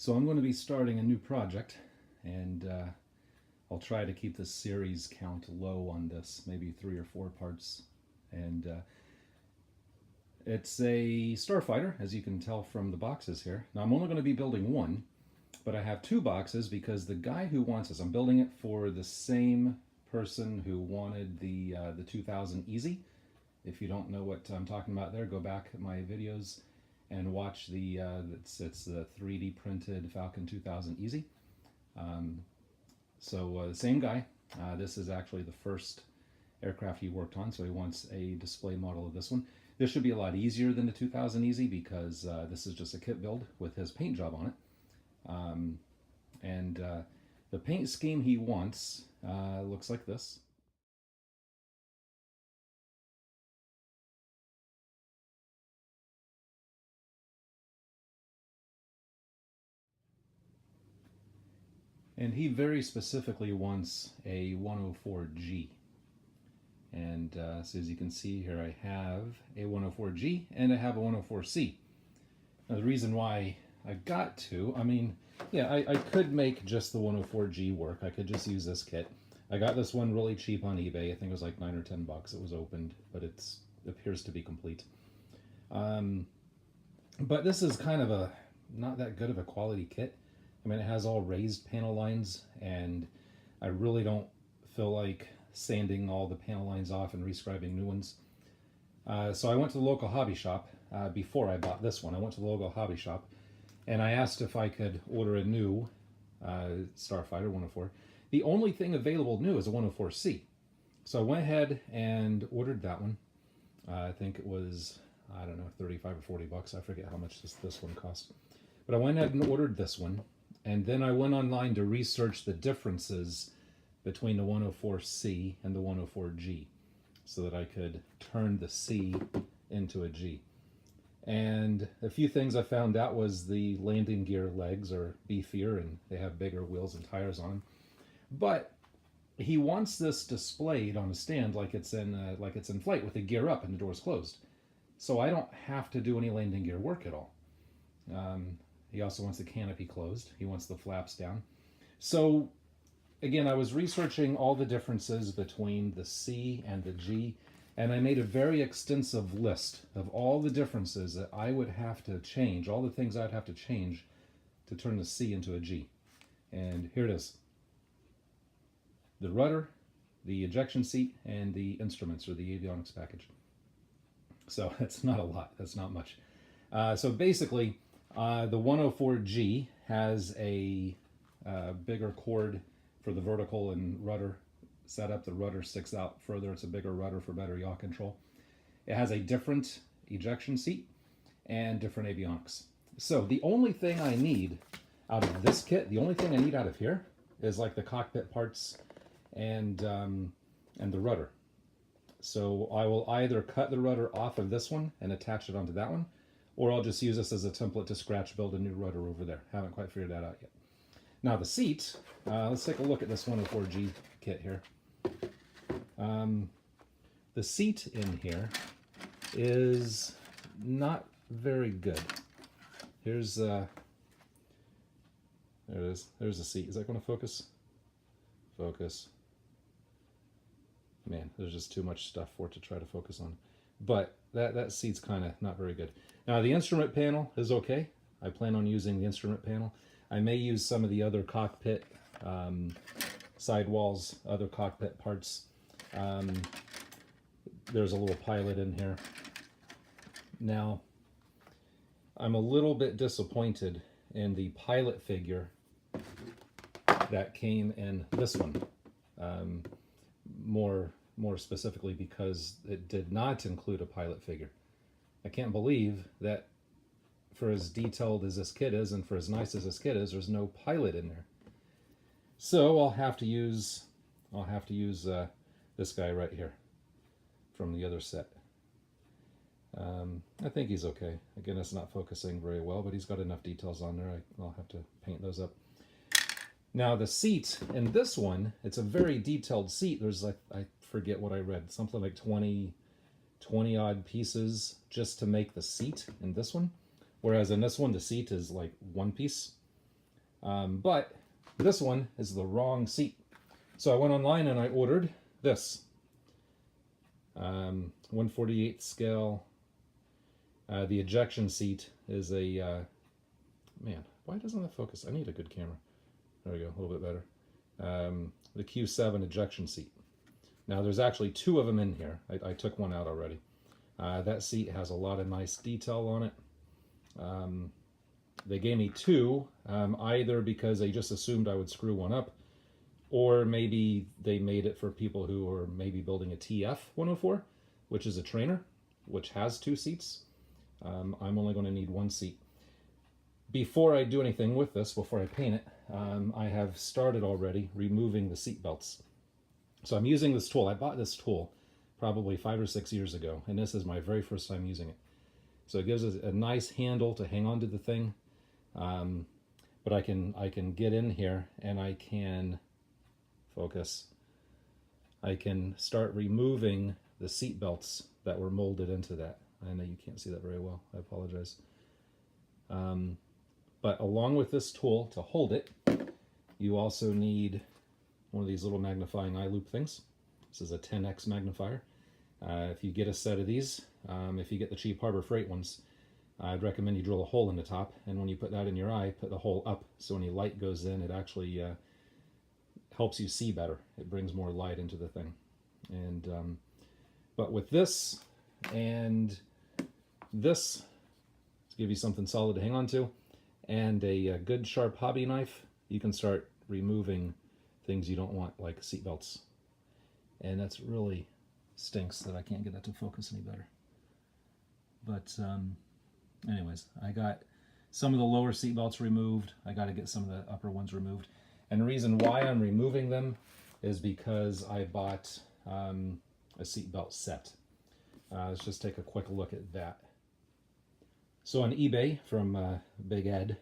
So I'm going to be starting a new project, and I'll try to keep the series count low on this, maybe 3 or 4 parts. And it's a Starfighter, as you can tell from the boxes here. Now I'm only going to be building one, but I have 2 boxes because the guy who wants this, I'm building it for the same person who wanted the 2000 Easy. If you don't know what I'm talking about there, go back at my videos and watch the it's the 3D printed Falcon 2000 Easy. So the same guy. This is actually the first aircraft he worked on, so he wants a display model of this one. This should be a lot easier than the 2000 Easy because this is just a kit build with his paint job on it. The paint scheme he wants looks like this. And he very specifically wants a 104G. And so as you can see here, I have a 104G and I have a 104C. Now the reason why I got to, I could make just the 104G work. I could just use this kit. I got this one really cheap on eBay. I think it was like $9 or $10. It was opened, but it appears to be complete. But this is kind of a not that good of a quality kit. I mean, it has all raised panel lines, and I really don't feel like sanding all the panel lines off and rescribing new ones. So I went to the local hobby shop before I bought this one. I went to the local hobby shop, and I asked if I could order a new Starfighter 104. The only thing available new is a 104C. So I went ahead and ordered that one. I think it was, I don't know, 35 or $40. I forget how much this one cost. But I went ahead and ordered this one. And then I went online to research the differences between the 104C and the 104G so that I could turn the C into a G. And a few things I found out was the landing gear legs are beefier and they have bigger wheels and tires on them. But he wants this displayed on a stand like it's in flight with the gear up and the doors closed. So I don't have to do any landing gear work at all. He also wants the canopy closed. He wants the flaps down. So again, I was researching all the differences between the C and the G, and I made a very extensive list of all the differences that I would have to change, all the things I'd have to change to turn the C into a G. And here it is. The rudder, the ejection seat, and the instruments, or the avionics package. So that's not a lot. That's not much. So basically, the 104G has a bigger cord for the vertical and rudder setup. The rudder sticks out further. It's a bigger rudder for better yaw control. It has a different ejection seat and different avionics. So the only thing I need out of this kit, the only thing I need out of here is like the cockpit parts and the rudder. So I will either cut the rudder off of this one and attach it onto that one, or I'll just use this as a template to scratch build a new rudder over there. Haven't quite figured that out yet. Now the seat, let's take a look at this 104G kit here. The seat in here is not very good. Here's, there it is. There's the seat. Is that going to focus? Focus. Man, there's just too much stuff for it to try to focus on. But that seat's kind of not very good. Now the instrument panel is okay. I plan on using the instrument panel. I may use some of the other cockpit sidewalls, other cockpit parts. There's a little pilot in here. Now, I'm a little bit disappointed in the pilot figure that came in this one. More specifically because it did not include a pilot figure. I can't believe that for as detailed as this kit is and for as nice as this kit is, there's no pilot in there. So I'll have to use this guy right here from the other set. I think he's okay. Again, it's not focusing very well, but he's got enough details on there. I'll have to paint those up. Now the seat in this one, it's a very detailed seat. There's like, I forget what I read, something like 20 odd pieces just to make the seat in this one. Whereas in this one, the seat is like one piece. But this one is the wrong seat. So I went online and I ordered this 1/48 scale. The ejection seat is a man. Why doesn't that focus? I need a good camera. There we go, a little bit better. The Q7 ejection seat. Now there's actually two of them in here. I took one out already. That seat has a lot of nice detail on it. They gave me two, either because they just assumed I would screw one up, or maybe they made it for people who are maybe building a TF104, which is a trainer, which has two seats. I'm only going to need one seat. Before I do anything with this, before I paint it, I have started already removing the seat belts. So I'm using this tool. I bought this tool probably 5 or 6 years ago, and this is my very first time using it. So it gives us a nice handle to hang onto the thing. But I can get in here and I can focus. I can start removing the seat belts that were molded into that. I know you can't see that very well. I apologize. But along with this tool to hold it, you also need one of these little magnifying eye loop things. This is a 10x magnifier. If you get a set of these, if you get the cheap Harbor Freight ones, I'd recommend you drill a hole in the top, and when you put that in your eye, put the hole up, so when any light goes in, it actually helps you see better. It brings more light into the thing. And but with this and this, to give you something solid to hang on to, and a good sharp hobby knife, you can start removing things you don't want, like seat belts. And that's really stinks that I can't get that to focus any better. But anyways, I got some of the lower seat belts removed. I got to get some of the upper ones removed. And the reason why I'm removing them is because I bought a seat belt set. Let's just take a quick look at that. So on eBay from Big Ed,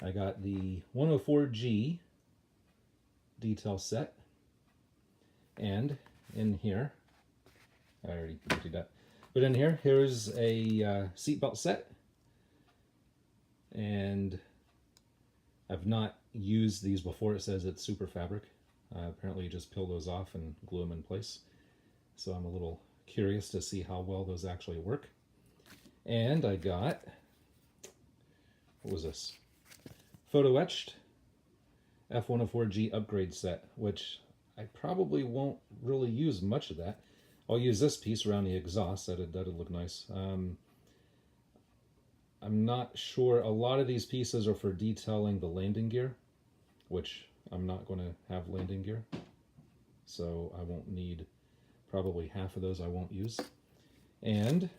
I got the 104G detail set. And in here, I already did that. But in here, here's a seatbelt set. And I've not used these before. It says it's super fabric. Apparently you just peel those off and glue them in place. So I'm a little curious to see how well those actually work. And I got, what was this? Photo etched F104G upgrade set, which I probably won't really use much of that. I'll use this piece around the exhaust. That'd look nice. I'm not sure. A lot of these pieces are for detailing the landing gear, which I'm not going to have landing gear. So I won't need, probably half of those I won't use. And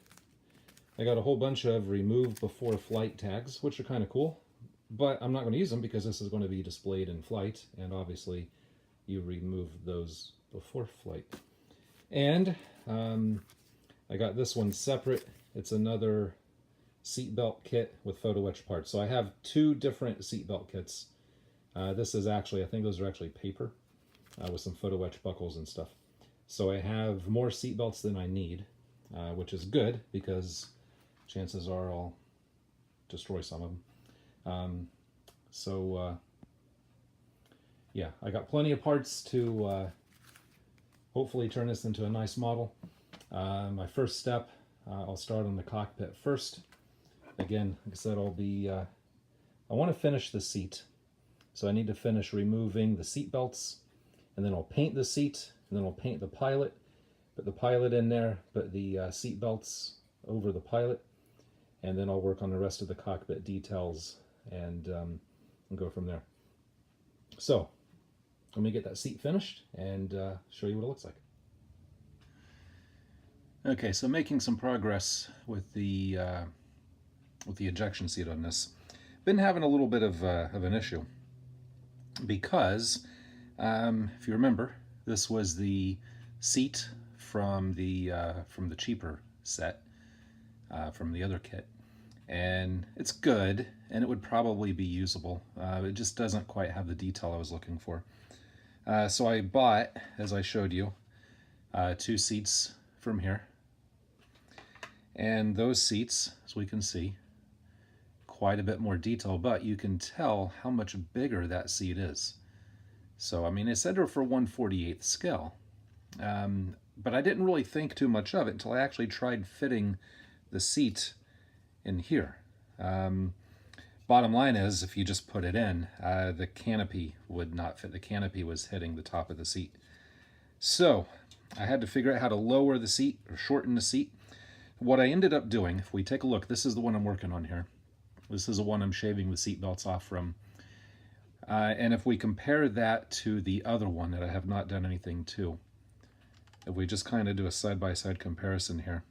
I got a whole bunch of remove before flight tags, which are kind of cool. But I'm not going to use them because this is going to be displayed in flight. And obviously you remove those before flight. And I got this one separate. It's another seatbelt kit with photo etch parts. So I have two different seatbelt kits. This is actually, I think those are actually paper with some photo etch buckles and stuff. So I have more seatbelts than I need, which is good because chances are I'll destroy some of them. Yeah, I got plenty of parts to hopefully turn this into a nice model. My first step, I'll start on the cockpit first. Again, like I said, I want to finish the seat. So I need to finish removing the seat belts, and then I'll paint the seat, and then I'll paint the pilot, put the pilot in there, put the seat belts over the pilot, and then I'll work on the rest of the cockpit details and go from there. So let me get that seat finished and show you what it looks like. Okay, so making some progress with the ejection seat on this. Been having a little bit of an issue because if you remember, this was the seat from the cheaper set from the other kit, and it's good and it would probably be usable. It just doesn't quite have the detail I was looking for. So I bought, as I showed you, two seats from here. And those seats, as we can see, quite a bit more detail, but you can tell how much bigger that seat is. So, I mean, it's set for 1/48th scale, but I didn't really think too much of it until I actually tried fitting the seat in here. Bottom line is, if you just put it in, the canopy would not fit. The canopy was hitting the top of the seat. So I had to figure out how to lower the seat or shorten the seat. What I ended up doing, if we take a look, this is the one I'm working on here. This is the one I'm shaving the seat belts off from. And if we compare that to the other one that I have not done anything to, if we just kind of do a side-by-side comparison here,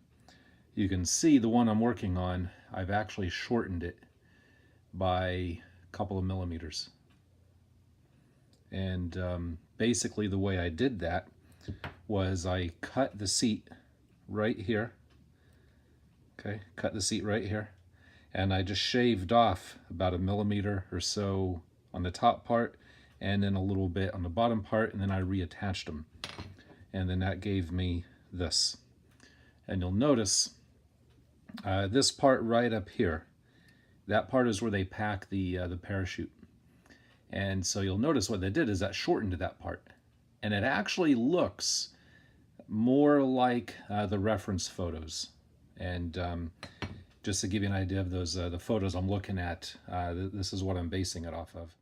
you can see the one I'm working on, I've actually shortened it by a couple of millimeters. And basically the way I did that was I cut the seat right here. Okay, cut the seat right here. And I just shaved off about a millimeter or so on the top part, and then a little bit on the bottom part, and then I reattached them. And then that gave me this. And you'll notice this part right up here, that part is where they pack the parachute. And so you'll notice what they did is that shortened that part. And it actually looks more like the reference photos. And just to give you an idea of those the photos I'm looking at, this is what I'm basing it off of.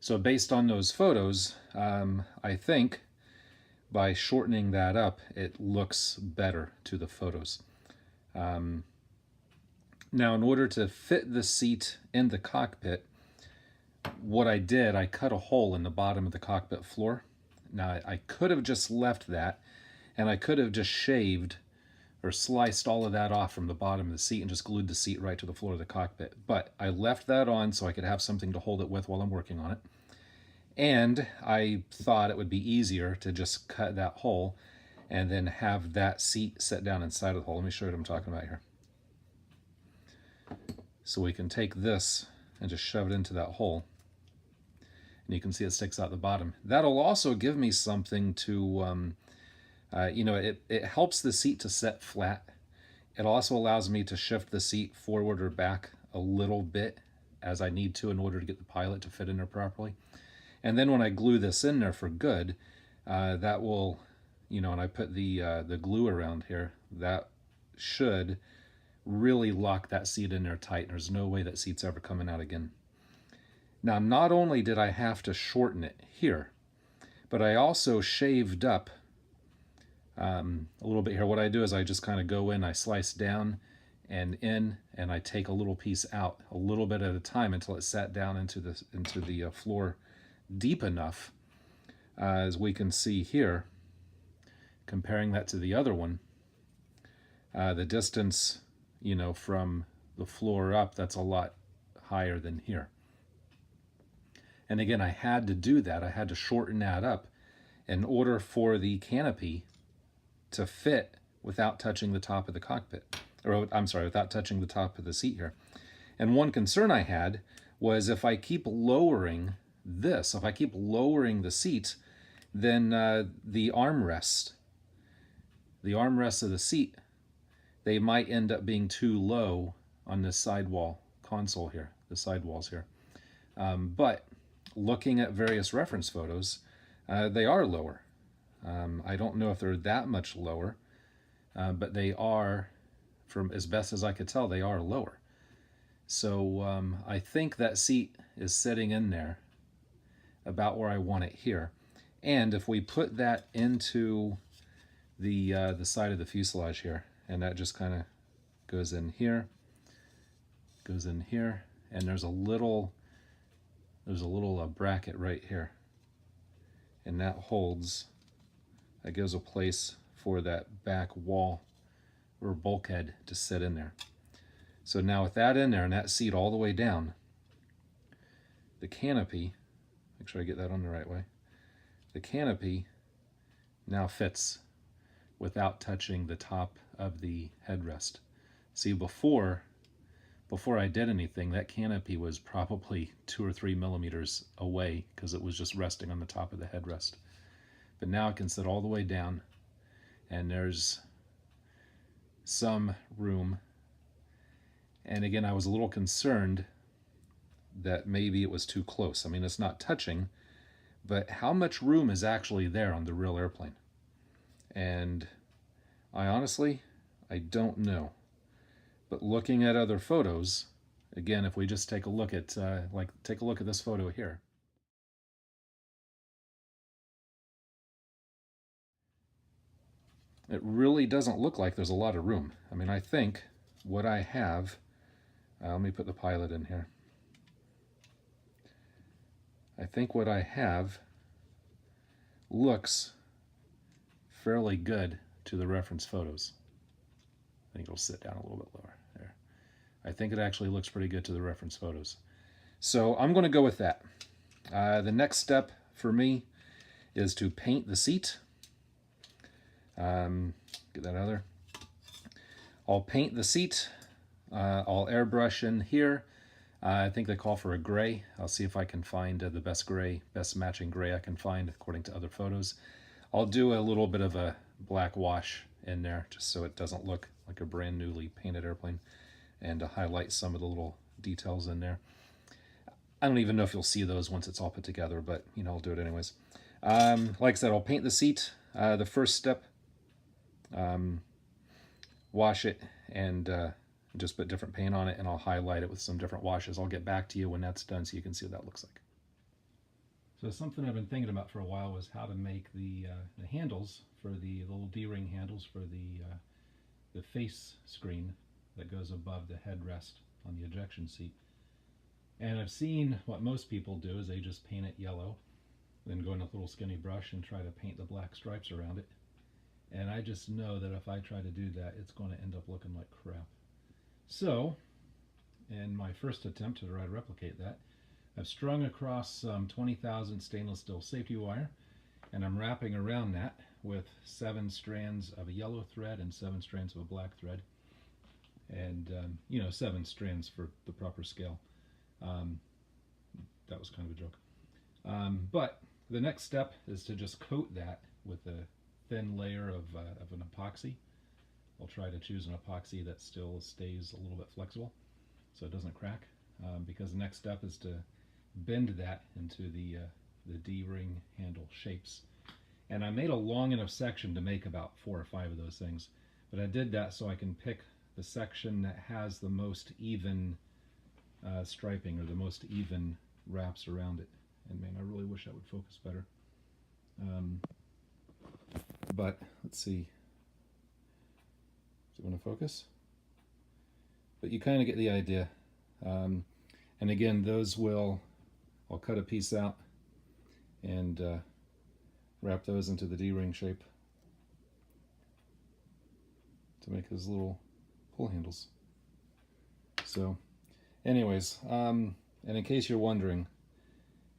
So based on those photos, I think by shortening that up, it looks better to the photos. Now, in order to fit the seat in the cockpit, what I did, I cut a hole in the bottom of the cockpit floor. Now, I could have just left that, and I could have just shaved or sliced all of that off from the bottom of the seat and just glued the seat right to the floor of the cockpit. But I left that on so I could have something to hold it with while I'm working on it. And I thought it would be easier to just cut that hole and then have that seat set down inside of the hole. Let me show you what I'm talking about here. So we can take this and just shove it into that hole. And you can see it sticks out the bottom. That'll also give me something to, it helps the seat to set flat. It also allows me to shift the seat forward or back a little bit as I need to in order to get the pilot to fit in there properly. And then when I glue this in there for good, that will, and I put the glue around here, that should really lock that seat in there tight. There's no way that seat's ever coming out again. Now, not only did I have to shorten it here, but I also shaved up a little bit here. What I do is I just kind of go in, I slice down and in, and I take a little piece out a little bit at a time until it's sat down into the floor deep enough, as we can see here, comparing that to the other one, the distance, from the floor up, that's a lot higher than here. And again, I had to do that. I had to shorten that up in order for the canopy to fit without touching the top of the cockpit. Or, I'm sorry, without touching the top of the seat here. And one concern I had was if I keep lowering this, if I keep lowering the seat, then the armrest of the seat, they might end up being too low on this sidewall console here, the sidewalls here. But looking at various reference photos, they are lower. I don't know if they're that much lower, but they are, from as best as I could tell, they are lower. So I think that seat is sitting in there about where I want it here. And if we put that into the side of the fuselage here, and that just kind of goes in here, and there's a little bracket right here, and that holds, that gives a place for that back wall or bulkhead to sit in there. So now with that in there and that seat all the way down, the canopy, make sure I get that on the right way, the canopy now fits without touching the top of the headrest. See, before before I did anything, that canopy was probably 2 or 3 millimeters away because it was just resting on the top of the headrest. But now it can sit all the way down, and there's some room. And again, I was a little concerned that maybe it was too close. I mean, it's not touching, but how much room is actually there on the real airplane? And I honestly don't know. But looking at other photos, again, if we just take a look at take a look at this photo here. It really doesn't look like there's a lot of room. I mean, I think what I have, let me put the pilot in here. I think what I have looks fairly good to the reference photos. I think it'll sit down a little bit lower there. I think it actually looks pretty good to the reference photos. So I'm going to go with that. The next step for me is to paint the seat. Get that out of there. I'll paint the seat. I'll airbrush in here. I think they call for a gray. I'll see if I can find the best gray, best matching gray I can find according to other photos. I'll do a little bit of a black wash in there just so it doesn't look like a brand newly painted airplane, and to highlight some of the little details in there. I don't even know if you'll see those once it's all put together, but you know, I'll do it anyways. Like I said, I'll paint the seat. The first step, wash it and just put different paint on it, and I'll highlight it with some different washes. I'll get back to you when that's done so you can see what that looks like. So something I've been thinking about for a while was how to make the handles for the little D-ring handles for the face screen that goes above the headrest on the ejection seat. And I've seen what most people do is they just paint it yellow, then go in with a little skinny brush and try to paint the black stripes around it. And I just know that if I try to do that, it's going to end up looking like crap. So, in my first attempt to try to replicate that, I've strung across some 20,000 stainless steel safety wire, and I'm wrapping around that with 7 strands of a yellow thread and 7 strands of a black thread. And, you know, 7 strands for the proper scale. That was kind of a joke. But the next step is to just coat that with a thin layer of an epoxy. I'll try to choose an epoxy that still stays a little bit flexible so it doesn't crack, because the next step is to bend that into the D-ring handle shapes. And I made a long enough section to make about 4 or 5 of those things, but I did that so I can pick the section that has the most even striping, or the most even wraps around it. And man, I really wish that would focus better. But let's see. Is it going to focus? But you kind of get the idea. And again, those I'll cut a piece out and wrap those into the D-ring shape to make those little pull handles. So anyways, and in case you're wondering,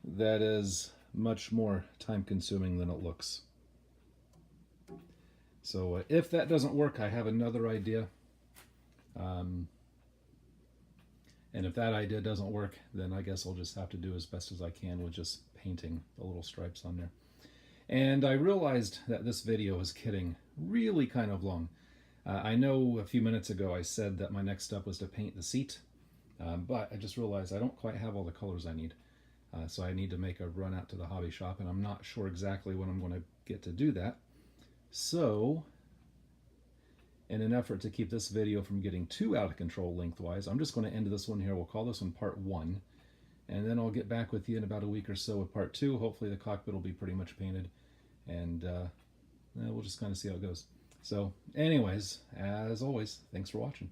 that is much more time consuming than it looks. So if that doesn't work, I have another idea. And if that idea doesn't work, then I guess I'll just have to do as best as I can with just painting the little stripes on there. And I realized that this video is getting really kind of long. I know a few minutes ago I said that my next step was to paint the seat, but I just realized I don't quite have all the colors I need. So I need to make a run out to the hobby shop, and I'm not sure exactly when I'm going to get to do that. So, in an effort to keep this video from getting too out of control lengthwise, I'm just going to end this one here. We'll call this one part 1, and then I'll get back with you in about a week or so with part 2. Hopefully the cockpit will be pretty much painted, and we'll just kind of see how it goes. So anyways, as always, thanks for watching.